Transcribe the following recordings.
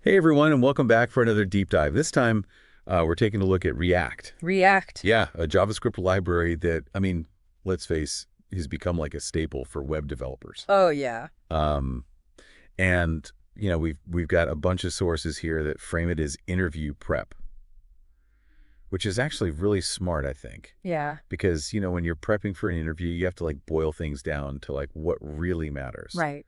Hey everyone, and welcome back for another deep dive. This time, we're taking a look at React. React. Yeah, a JavaScript library that, let's face, has become like a staple for web developers. Oh, yeah. Um, and we've got a bunch of sources here that frame it as interview prep, which is actually really smart, I think. Yeah. Because when you're prepping for an interview, you have to like boil things down to like what really matters. Right.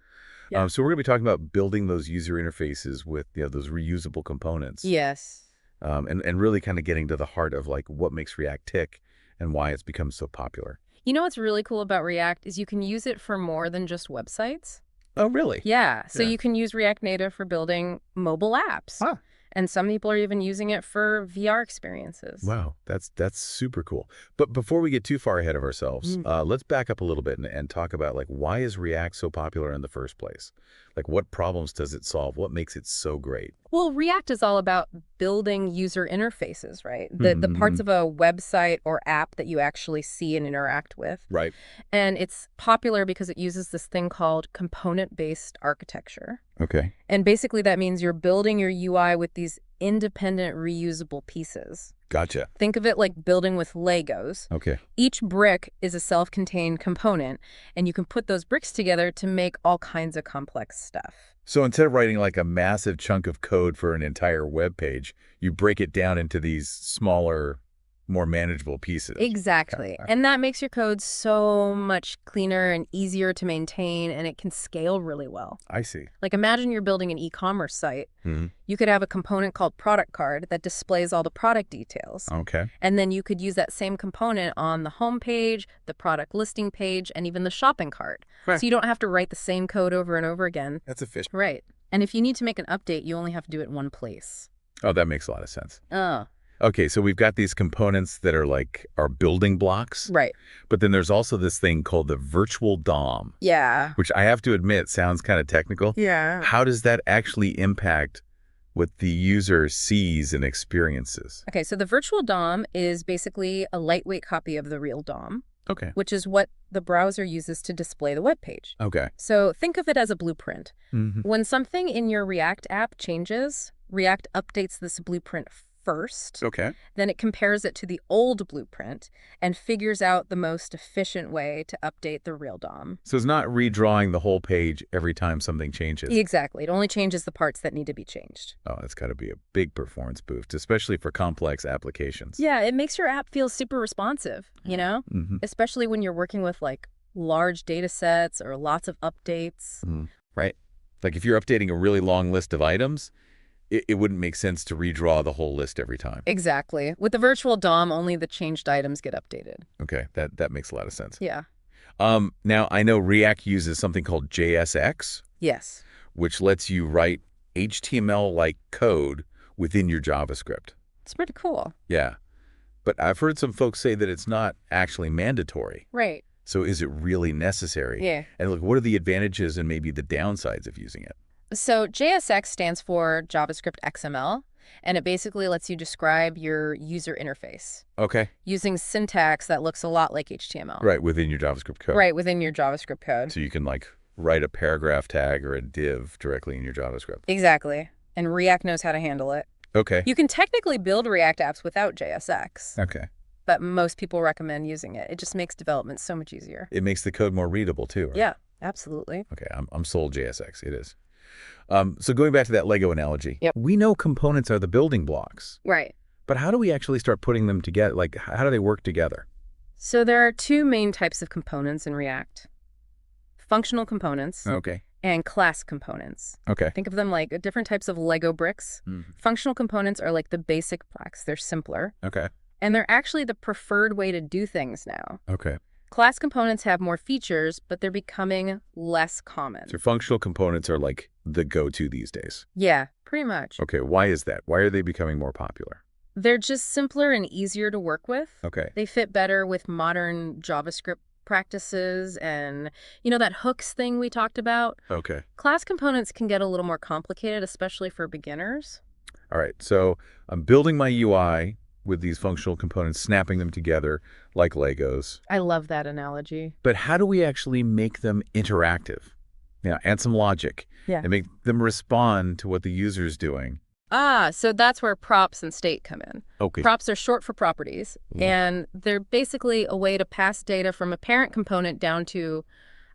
Yeah. So we're going to be talking about building those user interfaces with those reusable components. Yes. And really kind of getting to the heart of like what makes React tick and why it's become so popular. You know what's really cool about React is you can use it for more than just websites. Oh, really? Yeah. So Yeah. you can use React Native for building mobile apps. Huh. And some people are even using it for VR experiences. Wow, that's super cool. But before we get too far ahead of ourselves, let's back up a little bit and talk about like why is React so popular in the first place? Like what problems does it solve? What makes it so great? Well, React is all about building user interfaces, right? The parts of a website or app that you actually see and interact with. Right. And it's popular because it uses this thing called component-based architecture. Okay. And basically that means you're building your UI with these independent reusable pieces. Gotcha. Think of it like building with Legos. Okay. Each brick is a self-contained component, and you can put those bricks together to make all kinds of complex stuff. So instead of writing like a massive chunk of code for an entire web page, you break it down into these smaller, more manageable pieces. Exactly. Okay. And that makes your code so much cleaner and easier to maintain, and it can scale really well. I see. Like imagine you're building an e-commerce site. Mm-hmm. You could have a component called product card that displays all the product details. Okay. And then you could use that same component on the home page, the product listing page, and even the shopping cart. Right. So you don't have to write the same code over and over again. That's efficient. Right. And if you need to make an update, you only have to do it in one place. Oh, that makes a lot of sense. Oh. Okay, so we've got these components that are like our building blocks. Right. But then there's also this thing called the virtual DOM, Yeah. which I have to admit sounds kind of technical. Yeah. How does that actually impact what the user sees and experiences? Okay, so the virtual DOM is basically a lightweight copy of the real DOM, Okay. which is what the browser uses to display the web page. Okay. So think of it as a blueprint. Mm-hmm. When something in your React app changes, React updates this blueprint first. Okay. Then it compares it to the old blueprint and figures out the most efficient way to update the real DOM. So it's not redrawing the whole page every time something changes. Exactly. It only changes the parts that need to be changed. Oh, that's got to be a big performance boost, especially for complex applications. Yeah, it makes your app feel super responsive, Mm-hmm. especially when you're working with like large data sets or lots of updates. Mm-hmm. Right. Like if you're updating a really long list of items, it wouldn't make sense to redraw the whole list every time. Exactly. With the virtual DOM, only the changed items get updated. Okay, that makes a lot of sense. Yeah. Now, I know React uses something called JSX, Yes. which lets you write HTML-like code within your JavaScript. It's pretty cool. Yeah, but I've heard some folks say that it's not actually mandatory. Right. So is it really necessary? Yeah. And look, what are the advantages and maybe the downsides of using it? So JSX stands for JavaScript XML, and it basically lets you describe your user interface Okay. using syntax that looks a lot like HTML. Right, within your JavaScript code. Right, within your JavaScript code. So you can like write a paragraph tag or a div directly in your JavaScript. Exactly. And React knows how to handle it. Okay. You can technically build React apps without JSX, Okay. but most people recommend using it. It just makes development so much easier. It makes the code more readable too, right? Yeah, absolutely. Okay, I'm sold JSX. It is. So going back to that Lego analogy, Yep. we know components are the building blocks, Right. but how do we actually start putting them together? Like, how do they work together? So there are two main types of components in React. Functional components Okay. and class components. Okay. Think of them like different types of Lego bricks. Functional components are like the basic blocks. They're simpler. Okay. And they're actually the preferred way to do things now. Okay. Class components have more features, but they're becoming less common. So functional components are like the go-to these days. Yeah, pretty much. Okay. Why is that? Why are they becoming more popular? They're just simpler and easier to work with. Okay. They fit better with modern JavaScript practices and, that hooks thing we talked about. Okay. Class components can get a little more complicated, especially for beginners. All right. So I'm building my UI with these functional components, snapping them together like Legos. I love that analogy. But how do we actually make them interactive? Yeah, and some logic. Yeah. And make them respond to what the user's doing. So that's where props and state come in. Okay. Props are short for properties, and they're basically a way to pass data from a parent component down to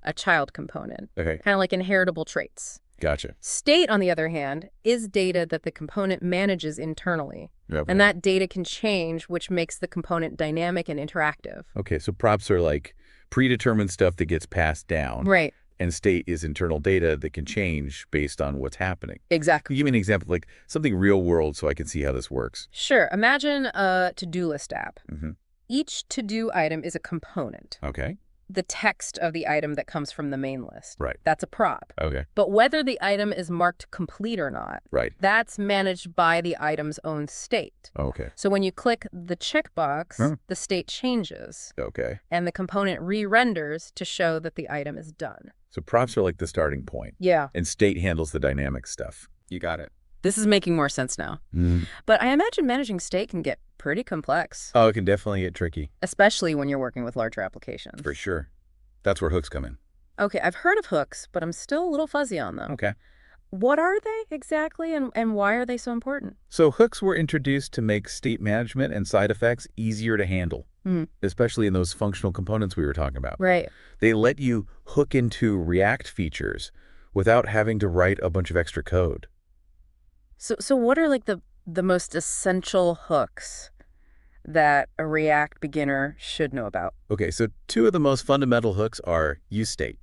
a child component. Okay. Kind of like inheritable traits. Gotcha. State, on the other hand, is data that the component manages internally. Yep. And that data can change, which makes the component dynamic and interactive. Okay, so props are like predetermined stuff that gets passed down. Right. And state is internal data that can change based on what's happening. Exactly. Give me an example, like something real world so I can see how this works. Sure. Imagine a to-do list app. Mm-hmm. Each to-do item is a component. Okay. The text of the item that comes from the main list. Right. That's a prop. Okay. But whether the item is marked complete or not, Right. that's managed by the item's own state. Okay. So when you click the checkbox, the state changes, Okay. and the component re-renders to show that the item is done. So props are like the starting point. Yeah. And state handles the dynamic stuff. You got it. This is making more sense now. But I imagine managing state can get pretty complex, Oh, it can definitely get tricky. especially when you're working with larger applications. For sure. That's where hooks come in. Okay, I've heard of hooks, but I'm still a little fuzzy on them. Okay. What are they exactly, and why are they so important? So hooks were introduced to make state management and side effects easier to handle, especially in those functional components we were talking about. Right. They let you hook into React features without having to write a bunch of extra code. So what are like the most essential hooks that a React beginner should know about? Okay, so two of the most fundamental hooks are useState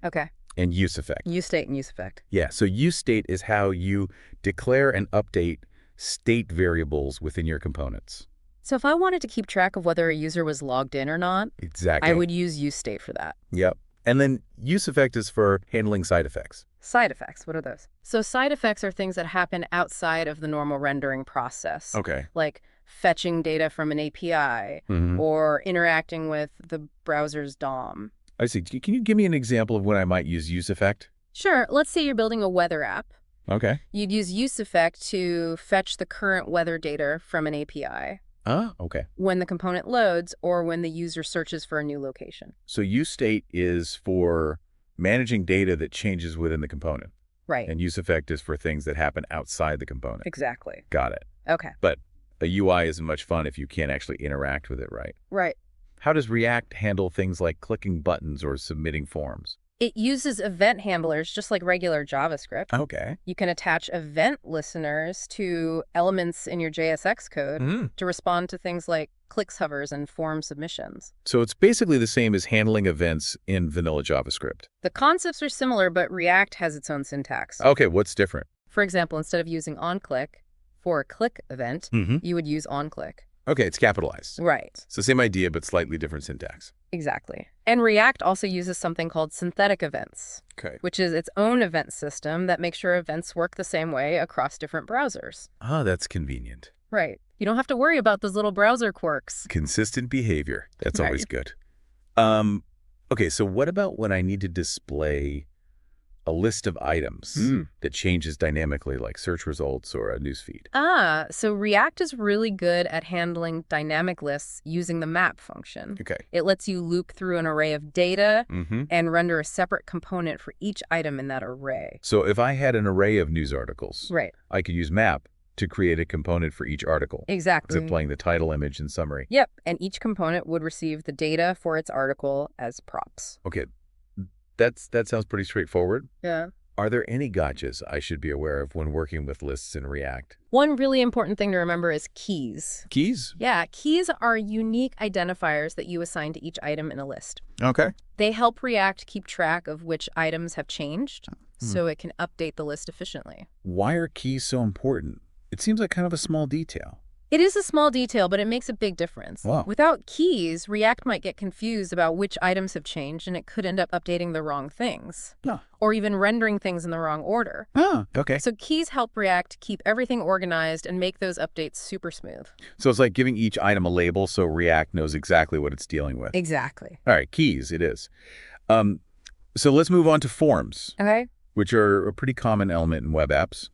Okay. and useEffect. useState and useEffect. Yeah, so useState is how you declare and update state variables within your components. So if I wanted to keep track of whether a user was logged in or not, Exactly. I would use useState for that. Yep. And then useEffect is for handling side effects. Side effects, what are those? So side effects are things that happen outside of the normal rendering process. Okay. Like fetching data from an API or interacting with the browser's DOM. I see. Can you give me an example of when I might use useEffect? Sure. Let's say you're building a weather app. Okay. You'd use useEffect to fetch the current weather data from an API Ah, okay. when the component loads or when the user searches for a new location. So useState is for managing data that changes within the component. Right. And useEffect is for things that happen outside the component. Exactly. Got it. Okay. But a UI isn't much fun if you can't actually interact with it, right? Right. How does React handle things like clicking buttons or submitting forms? It uses event handlers just like regular JavaScript. Okay. You can attach event listeners to elements in your JSX code to respond to things like clicks hovers and form submissions. So it's basically the same as handling events in vanilla JavaScript. The concepts are similar, but React has its own syntax. Okay, what's different? For example, instead of using onClick for a click event, you would use onClick. Okay, it's capitalized. Right. So same idea, but slightly different syntax. Exactly. And React also uses something called synthetic events, Okay. which is its own event system that makes sure events work the same way across different browsers. Ah, that's convenient. Right. You don't have to worry about those little browser quirks. Consistent behavior. That's Right. always good. Okay, so what about when I need to display a list of items that changes dynamically, like search results or a newsfeed? So React is really good at handling dynamic lists using the map function. Okay. It lets you loop through an array of data Mm-hmm. and render a separate component for each item in that array. So if I had an array of news articles, Right. I could use map to create a component for each article, Exactly. displaying the title, image, and summary. Yep. And each component would receive the data for its article as props. Okay, that sounds pretty straightforward. Yeah. Are there any gotchas I should be aware of when working with lists in React? One really important thing to remember is keys. Keys? Yeah, keys are unique identifiers that you assign to each item in a list. Okay. They help React keep track of which items have changed so it can update the list efficiently. Why are keys so important? It seems like kind of a small detail. It is a small detail, but it makes a big difference. Wow. Without keys, React might get confused about which items have changed, and it could end up updating the wrong things. No. Or even rendering things in the wrong order. Oh, okay. So keys help React keep everything organized and make those updates super smooth. So it's like giving each item a label so React knows exactly what it's dealing with. Exactly. All right, keys it is. So let's move on to forms, Okay. which are a pretty common element in web apps.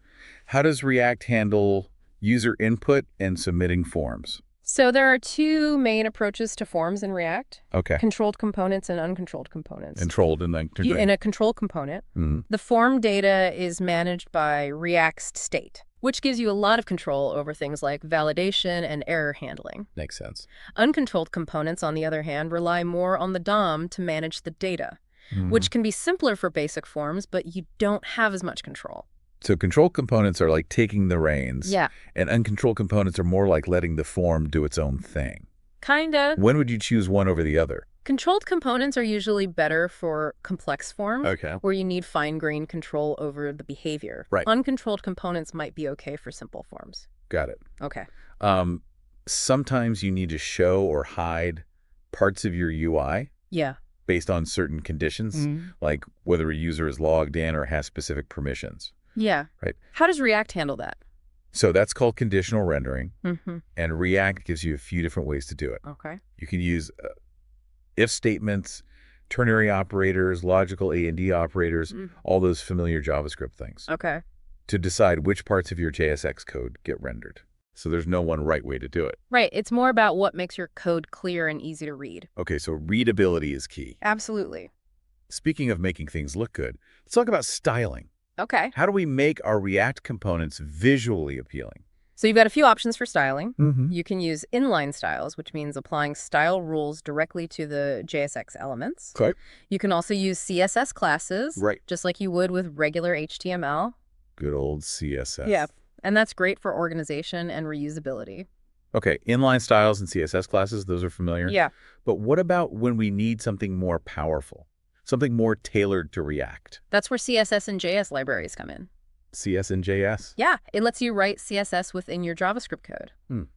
How does React handle user input and submitting forms? So there are two main approaches to forms in React. Okay. Controlled components and uncontrolled components. Controlled and then... In a control component, the form data is managed by React's state, which gives you a lot of control over things like validation and error handling. Makes sense. Uncontrolled components, on the other hand, rely more on the DOM to manage the data, which can be simpler for basic forms, but you don't have as much control. So control components are like taking the reins. Yeah. And uncontrolled components are more like letting the form do its own thing. Kinda. When would you choose one over the other? Controlled components are usually better for complex forms, Okay. where you need fine-grained control over the behavior. Right. Uncontrolled components might be okay for simple forms. Got it. Okay. Sometimes you need to show or hide parts of your UI Yeah. based on certain conditions, like whether a user is logged in or has specific permissions. Yeah. Right. How does React handle that? So that's called conditional rendering, Mm-hmm. and React gives you a few different ways to do it. Okay. You can use if statements, ternary operators, logical A&D operators, all those familiar JavaScript things, Okay. to decide which parts of your JSX code get rendered. So there's no one right way to do it. Right. It's more about what makes your code clear and easy to read. Okay, so readability is key. Absolutely. Speaking of making things look good, let's talk about styling. Okay. How do we make our React components visually appealing? So you've got a few options for styling. Mm-hmm. You can use inline styles, which means applying style rules directly to the JSX elements. Okay. You can also use CSS classes, Right. just like you would with regular HTML. Good old CSS. Yeah. And that's great for organization and reusability. Okay, inline styles and CSS classes, those are familiar. Yeah. But what about when we need something more powerful? Something more tailored to React? That's where CSS-in-JS libraries come in. CSS-in-JS? Yeah, it lets you write CSS within your JavaScript code.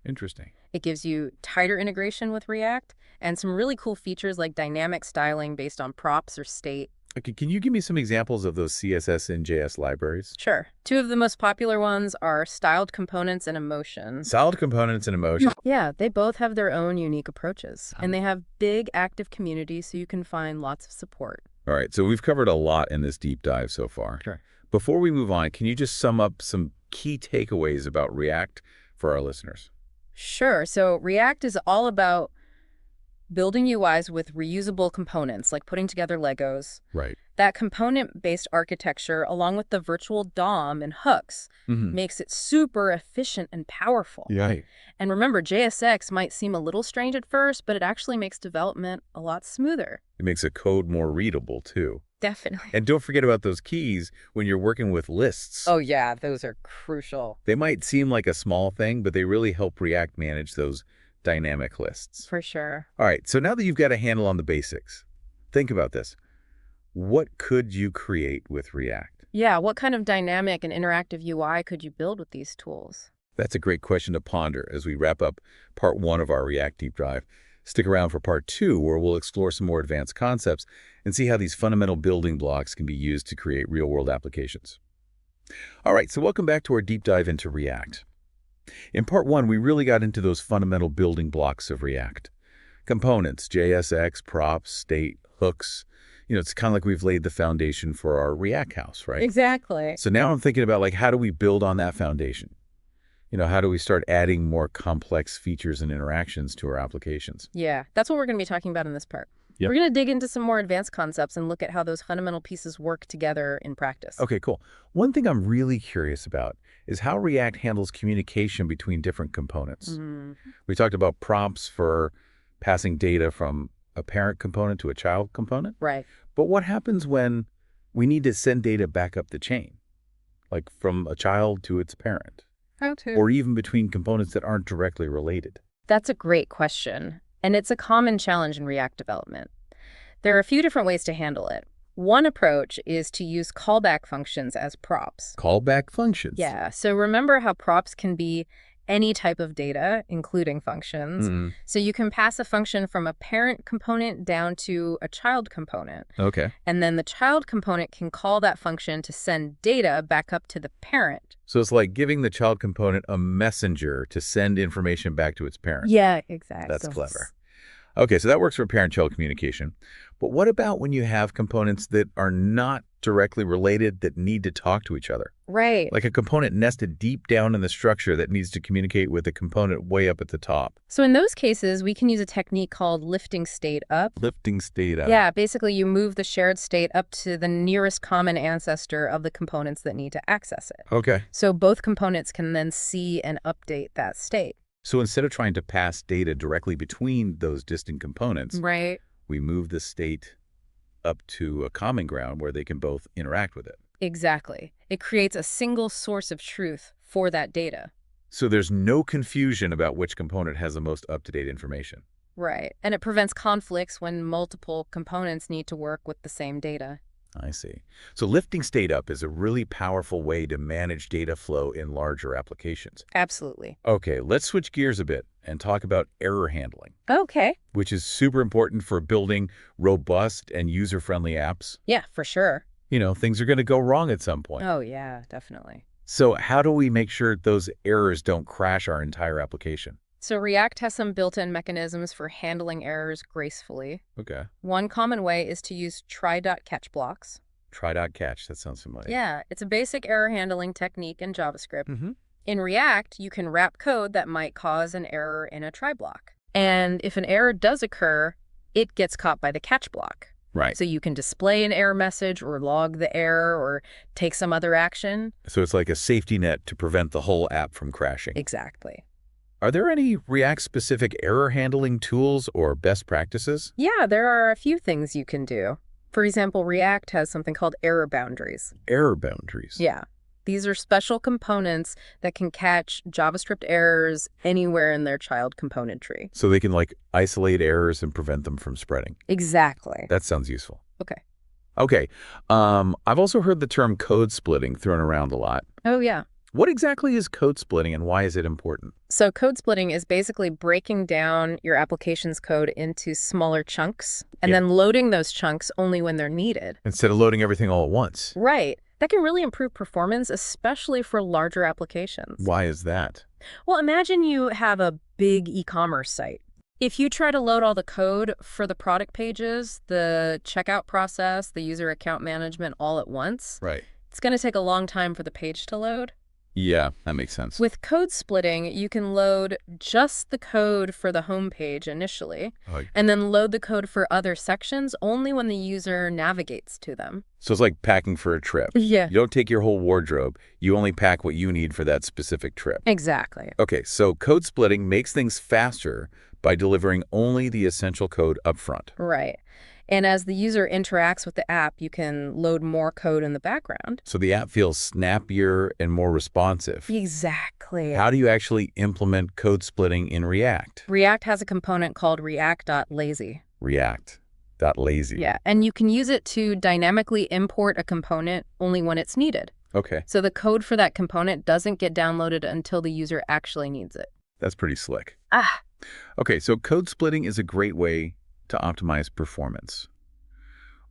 Interesting. It gives you tighter integration with React and some really cool features like dynamic styling based on props or state. Okay, can you give me some examples of those CSS-in-JS libraries? Sure. Two of the most popular ones are styled components and emotions. Styled components and emotions. Yeah, they both have their own unique approaches, and they have big active communities so you can find lots of support. All right, so we've covered a lot in this deep dive so far. Sure. Before we move on, can you just sum up some key takeaways about React for our listeners? Sure. So React is all about building UIs with reusable components, like putting together Legos. Right. That component-based architecture, along with the virtual DOM and hooks, makes it super efficient and powerful. Yeah. And remember, JSX might seem a little strange at first, but it actually makes development a lot smoother. It makes a code more readable, too. Definitely. And don't forget about those keys when you're working with lists. Oh, yeah, those are crucial. They might seem like a small thing, but they really help React manage those dynamic lists. For sure. All right, so now that you've got a handle on the basics, think about this. What could you create with React? Yeah, what kind of dynamic and interactive UI could you build with these tools? That's a great question to ponder as we wrap up part 1 of our React Deep Dive. Stick around for part 2, where we'll explore some more advanced concepts and see how these fundamental building blocks can be used to create real-world applications. All right, so welcome back to our deep dive into React. In part 1, we really got into those fundamental building blocks of React. Components, JSX, props, state, hooks. You know, it's kind of like we've laid the foundation for our React house, right? Exactly. So now I'm thinking about, like, how do we build on that foundation? You know, how do we start adding more complex features and interactions to our applications? Yeah, that's what we're going to be talking about in this part. Yep. We're going to dig into some more advanced concepts and look at how those fundamental pieces work together in practice. Okay, cool. One thing I'm really curious about is how React handles communication between different components. We talked about prompts for passing data from a parent component to a child component. Right. But what happens when we need to send data back up the chain, like from a child to its parent? How to? Or even between components that aren't directly related? That's a great question, and it's a common challenge in React development. There are a few different ways to handle it. One approach is to use callback functions as props. Callback functions? Yeah, so remember how props can be any type of data, including functions. So you can pass a function from a parent component down to a child component. Okay. And then the child component can call that function to send data back up to the parent. So it's like giving the child component a messenger to send information back to its parent. Yeah, exactly. That's clever. Okay, so that works for parent-child communication. But what about when you have components that are not directly related that need to talk to each other? Right. Like a component nested deep down in the structure that needs to communicate with a component way up at the top. So in those cases, we can use a technique called lifting state up. Lifting state up. Yeah, basically you move the shared state up to the nearest common ancestor of the components that need to access it. Okay. So both components can then see and update that state. So instead of trying to pass data directly between those distant components, Right. we move the state up to a common ground where they can both interact with it. Exactly. It creates a single source of truth for that data. So there's no confusion about which component has the most up-to-date information. Right. And it prevents conflicts when multiple components need to work with the same data. I see. So lifting state up is a really powerful way to manage data flow in larger applications. Absolutely. Okay, let's switch gears a bit and talk about error handling, Okay. which is super important for building robust and user-friendly apps. Yeah, for sure. You know, things are going to go wrong at some point. Oh, yeah, definitely. So how do we make sure those errors don't crash our entire application? So React has some built-in mechanisms for handling errors gracefully. Okay. One common way is to use try.catch blocks. Try.catch, that sounds familiar. Yeah, it's a basic error handling technique in JavaScript. Mm-hmm. In React, you can wrap code that might cause an error in a try block. And if an error does occur, it gets caught by the catch block. Right. So you can display an error message or log the error or take some other action. So it's like a safety net to prevent the whole app from crashing. Exactly. Are there any React-specific error handling tools or best practices? Yeah, there are a few things you can do. For example, React has something called error boundaries. Error boundaries. Yeah. These are special components that can catch JavaScript errors anywhere in their child component tree. So they can like isolate errors and prevent them from spreading. Exactly. That sounds useful. Okay. Okay. I've also heard the term code splitting thrown around a lot. Oh, yeah. What exactly is code splitting and why is it important? So code splitting is basically breaking down your application's code into smaller chunks and then loading those chunks only when they're needed. Instead of loading everything all at once. Right. That can really improve performance, especially for larger applications. Why is that? Well, imagine you have a big e-commerce site. If you try to load all the code for the product pages, the checkout process, the user account management all at once, Right. it's going to take a long time for the page to load. Yeah, that makes sense. With code splitting, you can load just the code for the home page initially, and then load the code for other sections only when the user navigates to them. So it's like packing for a trip. Yeah. You don't take your whole wardrobe. You only pack what you need for that specific trip. Exactly. Okay, so code splitting makes things faster by delivering only the essential code up front. Right. And as the user interacts with the app, you can load more code in the background. So the app feels snappier and more responsive. Exactly. How do you actually implement code splitting in React? React has a component called react.lazy. React.lazy. Yeah, and you can use it to dynamically import a component only when it's needed. Okay, So the code for that component doesn't get downloaded until the user actually needs it. that's pretty slick. Ah, Okay, so code splitting is a great way to optimize performance.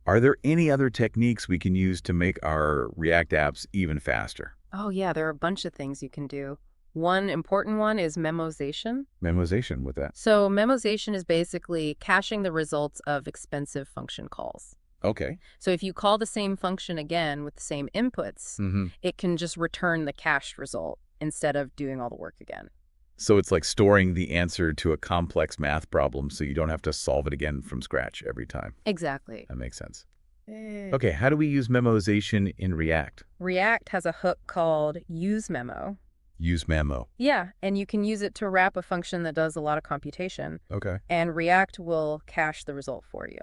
Are there any other techniques we can use to make our React apps even faster? oh yeah, there are a bunch of things you can do. One important one is memoization. Memoization with that. So memoization is basically caching the results of expensive function calls. Okay. So if you call the same function again with the same inputs, Mm-hmm. it can just return the cached result instead of doing all the work again. So it's like storing the answer to a complex math problem so you don't have to solve it again from scratch every time. Exactly. That makes sense. Okay, how do we use memoization in React? React has a hook called useMemo. Use memo. Yeah, and you can use it to wrap a function that does a lot of computation, Okay. and React will cache the result for you.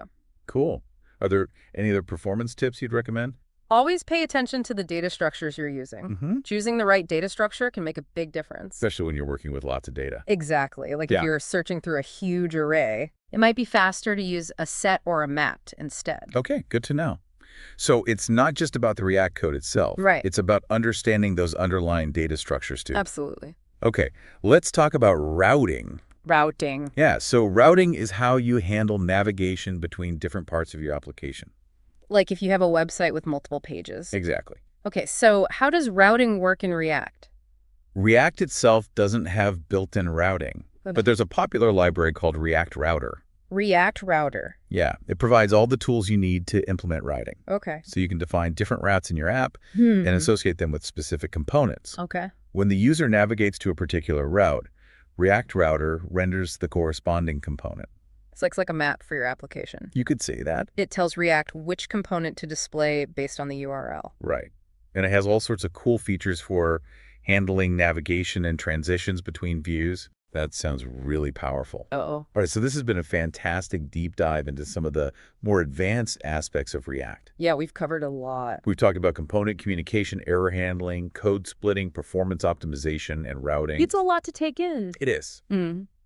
Cool. Are there any other performance tips you'd recommend? Always pay attention to the data structures you're using. Mm-hmm. Choosing the right data structure can make a big difference. Especially when you're working with lots of data. Exactly. Like Yeah. if you're searching through a huge array, it might be faster to use a set or a mapped instead. Okay, good to know. So it's not just about the React code itself. Right. It's about understanding those underlying data structures too. Absolutely. Okay, let's talk about routing. Routing. Yeah, so routing is how you handle navigation between different parts of your application. Like if you have a website with multiple pages. Exactly. Okay, so how does routing work in React? React itself doesn't have built-in routing, but there's a popular library called React Router. React Router. Yeah, it provides all the tools you need to implement routing. Okay. So you can define different routes in your app and associate them with specific components. Okay. When the user navigates to a particular route, React Router renders the corresponding component. It's like a map for your application. You could say that. It tells React which component to display based on the URL. Right. And it has all sorts of cool features for handling navigation and transitions between views. That sounds really powerful. Uh-oh. All right, so this has been a fantastic deep dive into some of the more advanced aspects of React. Yeah, we've covered a lot. We've talked about component communication, error handling, code splitting, performance optimization, and routing. It's a lot to take in. It is.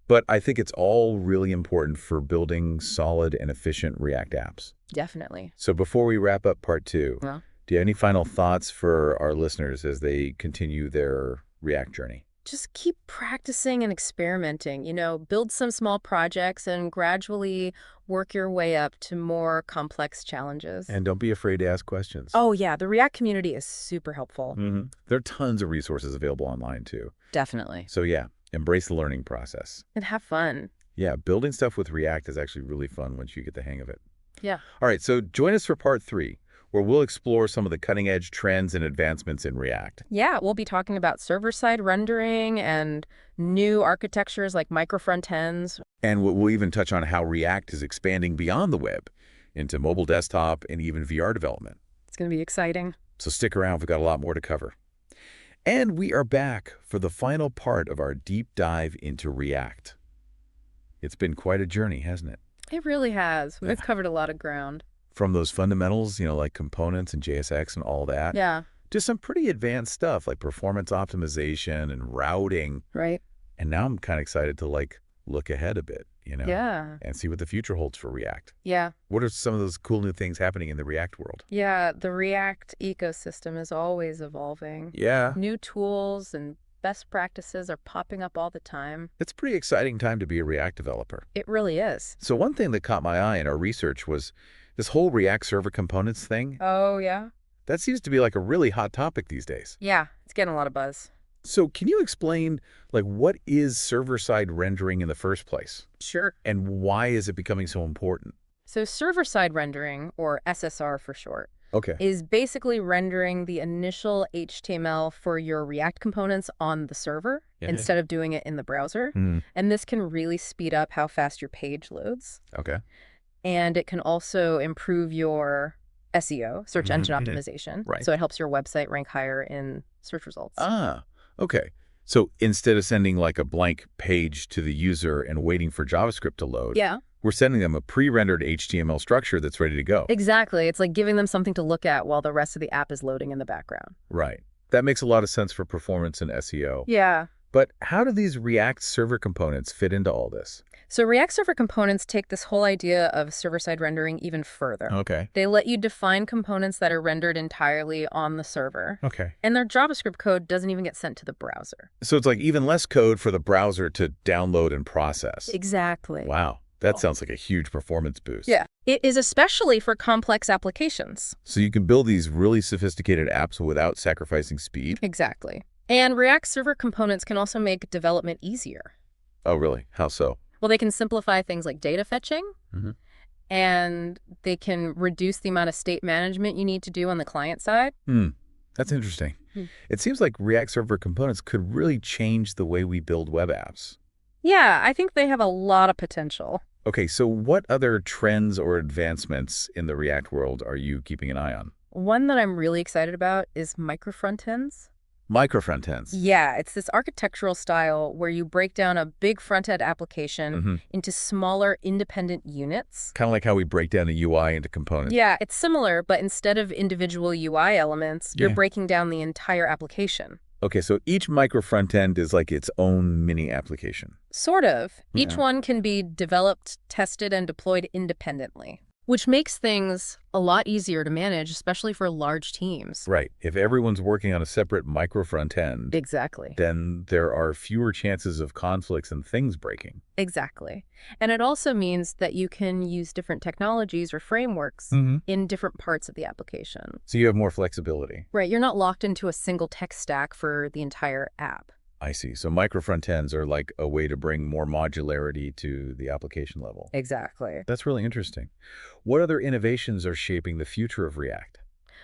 But I think it's all really important for building solid and efficient React apps. Definitely. So before we wrap up part 2, Well, do you have any final thoughts for our listeners as they continue their React journey? just keep practicing and experimenting. Build some small projects and gradually work your way up to more complex challenges. And don't be afraid to ask questions. Oh, yeah. The React community is super helpful. There are tons of resources available online, too. Definitely. So yeah, embrace the learning process. And have fun. Yeah, building stuff with React is actually really fun once you get the hang of it. Yeah. All right, so join us for part 3, where we'll explore some of the cutting-edge trends and advancements in React. Yeah, we'll be talking about server-side rendering and new architectures like Microfrontends. And we'll even touch on how React is expanding beyond the web into mobile desktop and even VR development. It's going to be exciting. So stick around, we've got a lot more to cover. And we are back for the final part of our deep dive into React. It's been quite a journey, hasn't it? It really has. We've covered a lot of ground. From those fundamentals, like components and JSX and all that, Yeah. to some pretty advanced stuff like performance optimization and routing. Right. And now I'm kind of excited to look ahead a bit, Yeah. and see what the future holds for React. Yeah. What are some of those cool new things happening in the React world? Yeah. The React ecosystem is always evolving. Yeah, New tools and best practices are popping up all the time. it's a pretty exciting time to be a React developer. It really is. So one thing that caught my eye in our research was this whole React server components thing. Oh, yeah? That seems to be like a really hot topic these days. Yeah. It's getting a lot of buzz. So can you explain what is server-side rendering in the first place? Sure. And why is it becoming so important? So server-side rendering, or SSR for short, Okay. is basically rendering the initial HTML for your React components on the server instead of doing it in the browser. And this can really speed up how fast your page loads. Okay. And it can also improve your SEO, search engine optimization. Right. So it helps your website rank higher in search results. Ah, okay. So instead of sending a blank page to the user and waiting for JavaScript to load, Yeah, we're sending them a pre-rendered HTML structure that's ready to go. exactly. It's like giving them something to look at while the rest of the app is loading in the background. Right. That makes a lot of sense for performance and SEO. Yeah. But how do these React server components fit into all this? So React Server components take this whole idea of server-side rendering even further. Okay. They let you define components that are rendered entirely on the server. Okay. And their JavaScript code doesn't even get sent to the browser. So it's even less code for the browser to download and process. Exactly. Wow. That sounds like a huge performance boost. Yeah. It is especially for complex applications. So you can build these really sophisticated apps without sacrificing speed? Exactly. And React Server components can also make development easier. Oh, really? How so? Well, they can simplify things like data fetching, and they can reduce the amount of state management you need to do on the client side. That's interesting. It seems like React Server components could really change the way we build web apps. Yeah, I think they have a lot of potential. Okay, so what other trends or advancements in the React world are you keeping an eye on? One that I'm really excited about is Microfrontends. Microfrontends. Yeah, it's this architectural style where you break down a big front-end application into smaller independent units. Kind of like how we break down a UI into components. Yeah, it's similar, but instead of individual UI elements, you're breaking down the entire application. Okay, so each microfrontend is like its own mini application. Sort of. Each one can be developed, tested, and deployed independently, which makes things a lot easier to manage, especially for large teams. Right. If everyone's working on a separate microfrontend, Exactly. then there are fewer chances of conflicts and things breaking. Exactly. And it also means that you can use different technologies or frameworks in different parts of the application. So you have more flexibility. Right. You're not locked into a single tech stack for the entire app. I see. So microfrontends are like a way to bring more modularity to the application level. Exactly. That's really interesting. What other innovations are shaping the future of React?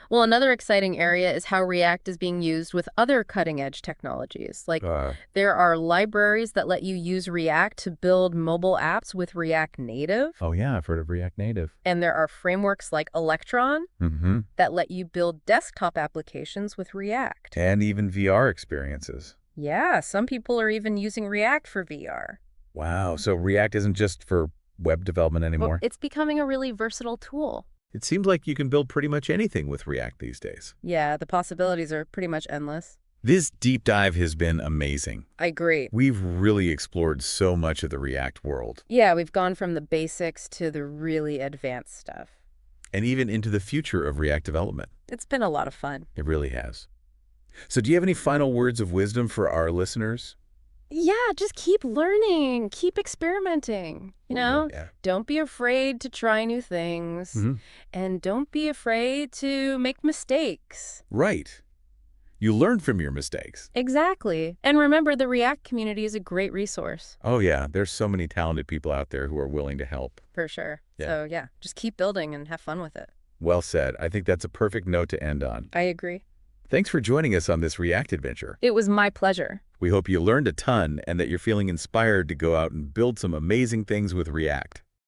Well, another exciting area is how React is being used with other cutting-edge technologies. Like, Uh, there are libraries that let you use React to build mobile apps with React Native. oh yeah, I've heard of React Native. And there are frameworks like Electron Mm-hmm. that let you build desktop applications with React. And even VR experiences. Yeah, some people are even using React for VR. Wow, so React isn't just for web development Well, anymore? it's becoming a really versatile tool. It seems like you can build pretty much anything with React these days. Yeah, the possibilities are pretty much endless. This deep dive has been amazing. I agree. We've really explored so much of the React world, Yeah, we've gone from the basics to the really advanced stuff. and even into the future of React development. It's been a lot of fun. It really has. So do you have any final words of wisdom for our listeners? Yeah, just keep learning, keep experimenting. Yeah. Don't be afraid to try new things, Mhm. and don't be afraid to make mistakes. Right. You learn from your mistakes. Exactly. And remember, the React community is a great resource. Oh yeah, there's so many talented people out there who are willing to help. For sure. Yeah. So yeah, just keep building and have fun with it. Well said. I think that's a perfect note to end on. I agree. Thanks for joining us on this React adventure. It was my pleasure. We hope you learned a ton and that you're feeling inspired to go out and build some amazing things with React.